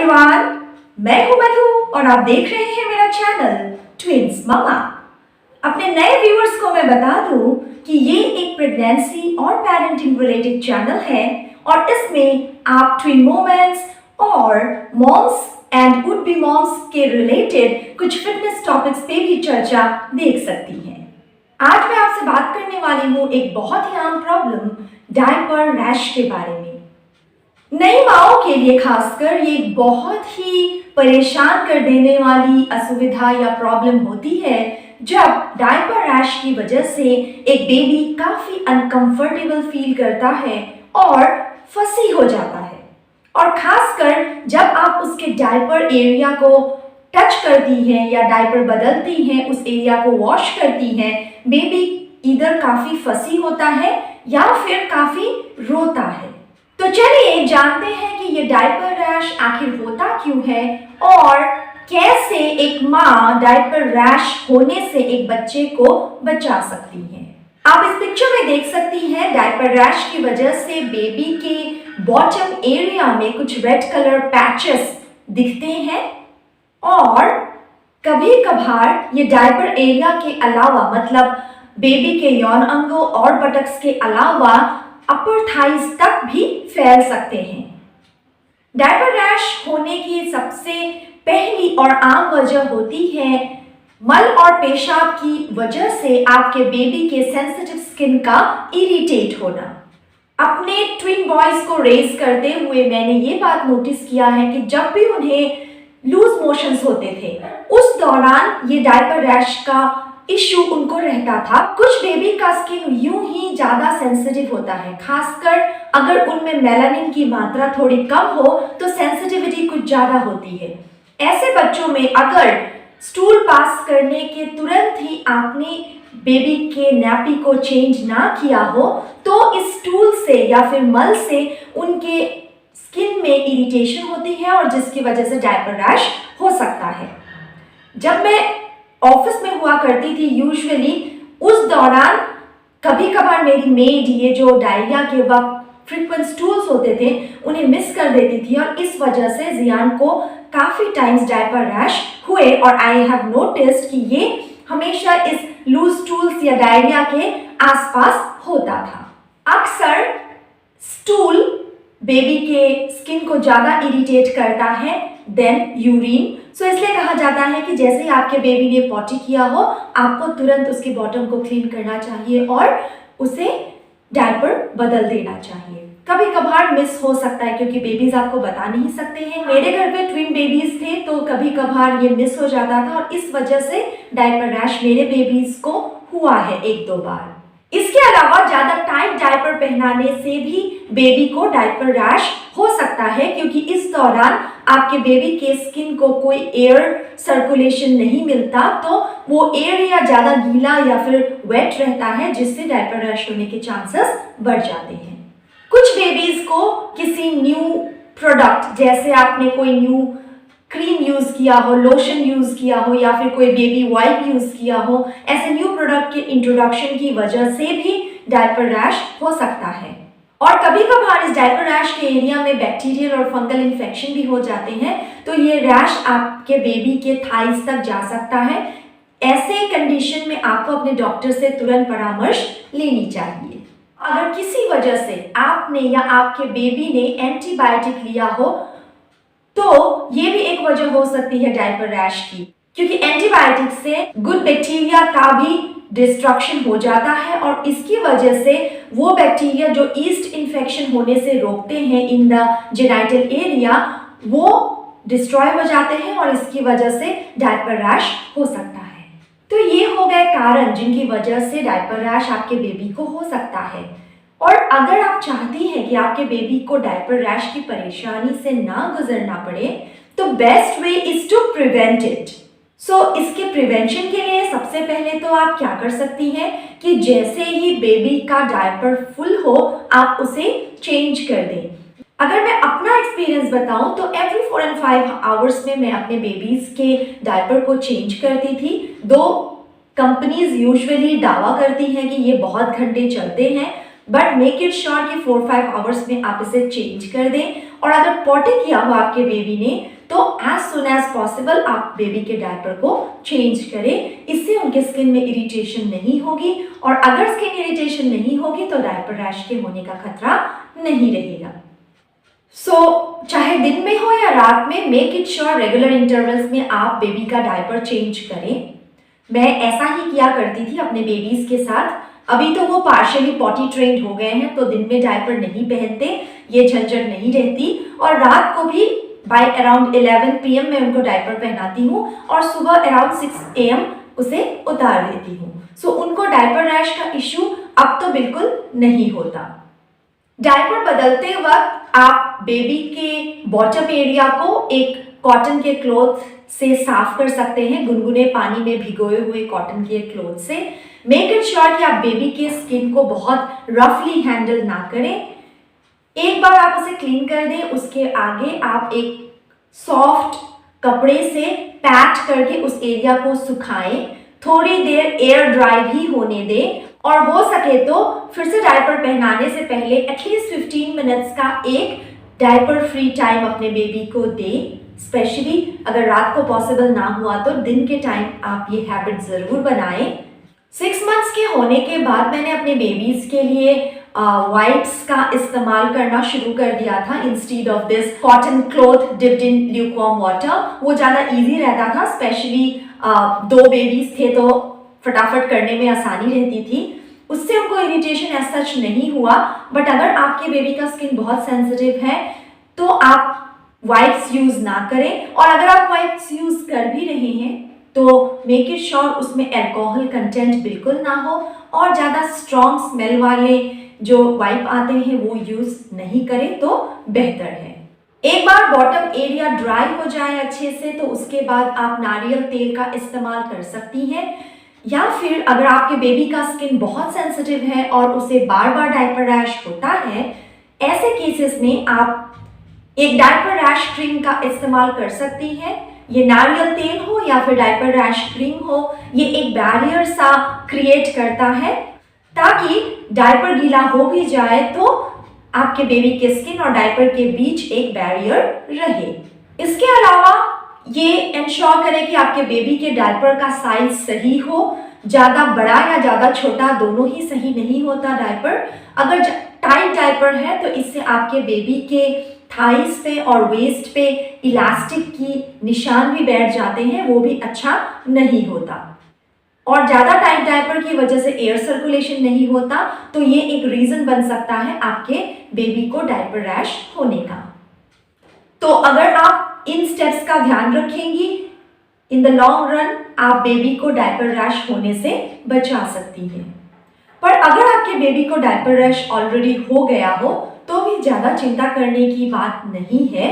Everyone, मैं हूं मधु और आप देख रहे हैं मेरा चैनल ट्विंस मामा। अपने नए व्यूअर्स को मैं बता दूं कि ये एक प्रेगनेंसी और पेरेंटिंग रिलेटेड चैनल है और इसमें आप ट्विन मोमेंट्स और moms and would be moms के रिलेटेड कुछ फिटनेस टॉपिक्स पे भी चर्चा देख सकती हैं। आज मैं आपसे बात करने वाली हूँ एक बहुत ही आम प्रॉब्लम डायपर रैश के बारे में। नई माओं के लिए खासकर ये एक बहुत ही परेशान कर देने वाली असुविधा या प्रॉब्लम होती है जब डायपर रैश की वजह से एक बेबी काफी अनकंफर्टेबल फील करता है और फसी हो जाता है। और खासकर जब आप उसके डायपर एरिया को टच करती हैं या डायपर बदलती हैं, उस एरिया को वॉश करती हैं, बेबी इधर काफी फसी होता है या फिर काफी रोता है। तो चलिए जानते हैं कि ये डायपर रैश आखिर होता क्यों है और कैसे एक माँ डायपर रैश होने से एक बच्चे को बचा सकती है। आप इस पिक्चर में देख सकती हैं डायपर रैश की वजह से बेबी के बॉटम एरिया में कुछ रेड कलर पैचेस दिखते हैं और कभी कभार ये डायपर एरिया के अलावा मतलब बेबी के यौन अंगों और बटक्स के अलावा अपर थाइज तक भी फैल सकते हैं। डायपर रैश होने की सबसे पहली और आम वजह होती है मल और पेशाब की वजह से आपके बेबी के सेंसिटिव स्किन का इरिटेट होना। अपने ट्विन बॉयज को रेज करते हुए मैंने ये बात नोटिस किया है कि जब भी उन्हें लूज मोशंस होते थे उस दौरान ये डायपर रैश का इश्यू उनको रहता था। कुछ बेबी का स्किन यूं ही ज्यादा सेंसिटिव होता है, खासकर अगर उनमें मेलानिन की मात्रा थोड़ी कम हो तो सेंसिटिविटी कुछ ज्यादा होती है। ऐसे बच्चों में अगर स्टूल पास करने के तुरंत ही आपने बेबी के नैपी को चेंज ना किया हो तो इस स्टूल से या फिर मल से उनके स्किन में इरिटेशन होती है और जिसकी वजह से डायपर रैश हो सकता है। जब मैं ऑफिस में हुआ करती थी यूजुअली उस दौरान कभी कभार मेरी मेड ये जो डायरिया के वक्त फ्रीक्वेंट स्टूल्स होते थे उन्हें मिस कर देती थी और इस वजह से जियान को काफी टाइम्स डायपर रैश हुए और आई हैव नोटिस्ड कि ये हमेशा इस लूज स्टूल्स या डायरिया के आसपास होता था। अक्सर स्टूल बेबी के स्किन को ज्यादा इरिटेट करता है देन यूरिन। सो इसलिए कहा जाता है कि जैसे ही आपके बेबी ने पॉटी किया हो आपको तुरंत उसके बॉटम को क्लीन करना चाहिए और उसे डायपर बदल देना चाहिए। कभी कभार मिस हो सकता है क्योंकि बेबीज आपको बता नहीं सकते हैं। मेरे घर पे ट्विन बेबीज थे तो कभी कभार ये मिस हो जाता था और इस वजह से डायपर रैश मेरे बेबीज को हुआ है एक दो बार। इसके अलावा ज्यादा टाइट डायपर पहनाने से भी बेबी को डायपर रैश हो सकता है क्योंकि इस दौरान आपके बेबी के स्किन को कोई एयर सर्कुलेशन नहीं मिलता तो वो एरिया ज्यादा गीला या फिर वेट रहता है जिससे डायपर रैश होने के चांसेस बढ़ जाते हैं। कुछ बेबीज को किसी न्यू प्रोडक्ट जैसे आपने कोई न्यू क्रीम यूज किया हो, लोशन यूज किया हो या फिर कोई बेबी वाइप यूज किया हो, ऐसे न्यू प्रोडक्ट के इंट्रोडक्शन की वजह से भी डायपर रैश हो सकता है। और कभी कभार इस डायपर रैश के एरिया में बैक्टीरियल और फंगल इन्फेक्शन भी हो जाते हैं तो ये रैश आपके बेबी के थाइज तक जा सकता है। ऐसे कंडीशन में आपको अपने डॉक्टर से तुरंत परामर्श लेनी चाहिए। अगर किसी वजह से आपने या आपके बेबी ने एंटीबायोटिक लिया हो तो ये भी एक वजह हो सकती है डायपर रैश की, क्योंकि एंटीबायोटिक से गुड बैक्टीरिया का भी डिस्ट्रक्शन हो जाता है और इसकी वजह से वो बैक्टीरिया जो ईस्ट इन्फेक्शन होने से रोकते हैं इन द जेनाइटल एरिया वो डिस्ट्रॉय हो जाते हैं और इसकी वजह से डायपर रैश हो सकता है। तो ये हो गए कारण जिनकी वजह से डायपर रैश आपके बेबी को हो सकता है। और अगर आप चाहती हैं कि आपके बेबी को डायपर रैश की परेशानी से ना गुजरना पड़े तो best way is to prevent it. So इसके प्रिवेंशन के लिए सबसे पहले तो आप क्या कर सकती हैं कि जैसे ही बेबी का डायपर फुल हो आप उसे चेंज कर दें। अगर मैं अपना एक्सपीरियंस बताऊं तो एवरी 4 and 5 आवर्स में मैं अपने बेबीज के डायपर को चेंज करती थी। दो कंपनीज यूजुअली दावा करती हैं कि ये बहुत घंटे चलते हैं बट मेक इट श्योर कि 4-5 आवर्स में आप इसे चेंज कर दें। और अगर पॉटी किया हो आपके बेबी ने तो एज सुन एज पॉसिबल आप बेबी के डायपर को चेंज करें। इससे उनके स्किन में इरिटेशन नहीं होगी, और अगर स्किन इरिटेशन नहीं होगी तो डायपर रैश के होने का खतरा नहीं रहेगा। चाहे दिन में हो या रात में, make it sure regular intervals में आप बेबी का डायपर चेंज करें। मैं ऐसा ही किया करती थी अपने बेबीज के साथ। अभी तो वो पार्शियली पॉटी ट्रेंड हो गए हैं, तो दिन में डायपर नहीं पहनते, ये झंझट नहीं रहती। और रात को भी बाय अराउंड 11 PM मैं उनको डायपर पहनाती हूँ, और सुबह अराउंड 6 AM उसे उतार देती हूँ। उनको डायपर रैश का इश्यू अब तो बिल्कुल नहीं होता। डायपर बदलते वक्त आप बेबी के बॉटम एरिया को एक कॉटन के क्लॉथ से साफ कर सकते हैं, गुनगुने पानी में भिगोए हुए कॉटन के क्लॉथ से। मेक इट श्योर कि आप बेबी के स्किन को बहुत रफली हैंडल ना करें। एक बार आप उसे क्लीन कर दें, उसके आगे आप एक सॉफ्ट कपड़े से पैच करके उस एरिया को सुखाएं, थोड़ी देर एयर ड्राई भी होने दें, और हो सके तो फिर से डायपर पहनाने से पहले एटलीस्ट 15 मिनट्स का एक डायपर फ्री टाइम अपने बेबी को दें। स्पेशली अगर रात को पॉसिबल ना हुआ तो दिन के टाइम आप ये हैबिट ज़रूर बनाएं। 6 मंथ्स के होने के बाद मैंने अपने बेबीज के लिए वाइप्स का इस्तेमाल करना शुरू कर दिया था instead of this cotton cloth dipped in lukewarm water. वो ज़्यादा इजी रहता था, स्पेशली 2 बेबीज थे तो फटाफट करने में आसानी रहती थी। उससे उनको इरिटेशन एज सच नहीं हुआ। बट अगर आपके बेबी का स्किन बहुत सेंसिटिव है तो आप वाइप्स यूज ना करें, और अगर आप वाइप्स यूज कर भी रहे हैं तो मेक इट श्योर उसमें अल्कोहल कंटेंट बिल्कुल ना हो, और ज़्यादा स्ट्रॉन्ग स्मेल वाले जो वाइप आते हैं वो यूज नहीं करें तो बेहतर है। एक बार बॉटम एरिया ड्राई हो जाए अच्छे से तो उसके बाद आप नारियल तेल का इस्तेमाल कर सकती हैं, या फिर अगर आपके बेबी का स्किन बहुत सेंसिटिव है और उसे बार बार डायपर रैश होता है, ऐसे केसेस में आप एक डायपर रैश क्रीम का इस्तेमाल कर सकती हैं। ये नारियल तेल हो या फिर डायपर रैश क्रीम हो, ये एक बैरियर सा क्रिएट करता है ताकि डायपर गीला हो भी जाए तो आपके बेबी के स्किन और डायपर के बीच एक बैरियर रहे। इसके अलावा ये इंश्योर करें कि आपके बेबी के डायपर का साइज सही हो। ज़्यादा बड़ा या ज़्यादा छोटा दोनों ही सही नहीं होता डायपर। अगर टाइट डायपर है तो इससे आपके बेबी के थाइस पे और वेस्ट पे इलास्टिक की निशान भी बैठ जाते हैं, वो भी अच्छा नहीं होता। और ज़्यादा टाइट डायपर की वजह से एयर सर्कुलेशन नहीं होता, तो ये एक रीज़न बन सकता है आपके बेबी को डायपर रैश होने का। तो अगर आप इन स्टेप्स का ध्यान रखेंगी, इन द लॉन्ग रन आप बेबी को डायपर रैश होने से बचा सकती हैं। पर अगर आपके बेबी को डायपर रैश ऑलरेडी हो गया हो तो भी ज़्यादा चिंता करने की बात नहीं है।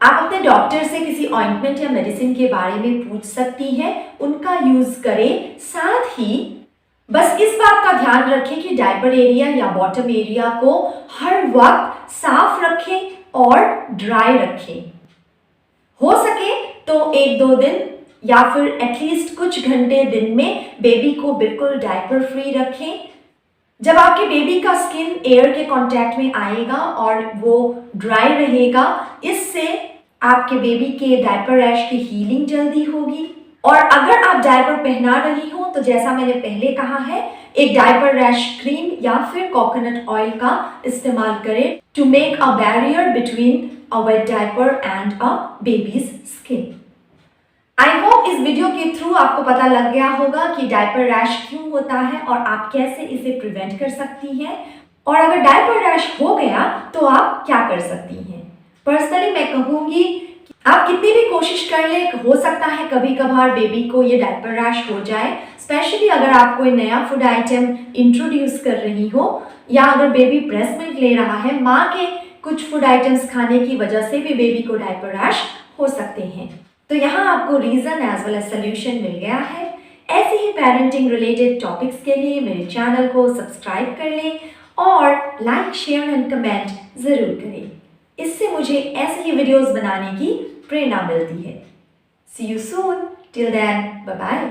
आप अपने डॉक्टर से किसी ऑइंटमेंट या मेडिसिन के बारे में पूछ सकती हैं, उनका यूज करें। साथ ही बस इस बात का ध्यान रखें कि डायपर एरिया या बॉटम एरिया को हर वक्त साफ रखें और ड्राई रखें। हो सके तो 1-2 दिन या फिर एटलीस्ट कुछ घंटे दिन में बेबी को बिल्कुल डायपर फ्री रखें। जब आपके बेबी का स्किन एयर के कांटेक्ट में आएगा और वो ड्राई रहेगा, इससे आपके बेबी के डायपर रैश की हीलिंग जल्दी होगी। और अगर आप डायपर पहना रही हो तो जैसा मैंने पहले कहा है, एक डायपर रैश क्रीम या फिर कोकोनट ऑयल का इस्तेमाल करें to make a barrier between a wet diaper and a baby's skin. I hope इस वीडियो के थ्रू आपको पता लग गया होगा कि डायपर रैश क्यों होता है और आप कैसे इसे प्रिवेंट कर सकती हैं, और अगर डायपर रैश हो गया तो आप क्या कर सकती हैं। पर्सनली मैं कहूँगी कि आप कितनी भी कोशिश कर ले, हो सकता है कभी कभार बेबी को ये डायपर रैश हो जाए, स्पेशली अगर आप कोई नया फूड आइटम इंट्रोड्यूस कर रही हो या अगर बेबी ब्रेस्ट मिल्क ले रहा है, माँ के कुछ फूड आइटम्स खाने की वजह से भी बेबी को डायपर रैश हो सकते हैं। तो यहाँ आपको reason as well as solution मिल गया है। ऐसे ही पेरेंटिंग रिलेटेड टॉपिक्स के लिए मेरे चैनल को सब्सक्राइब कर लें और लाइक, शेयर एंड कमेंट ज़रूर करें। इससे मुझे ऐसे ही वीडियोस बनाने की प्रेरणा मिलती है। See you soon, till then, bye bye.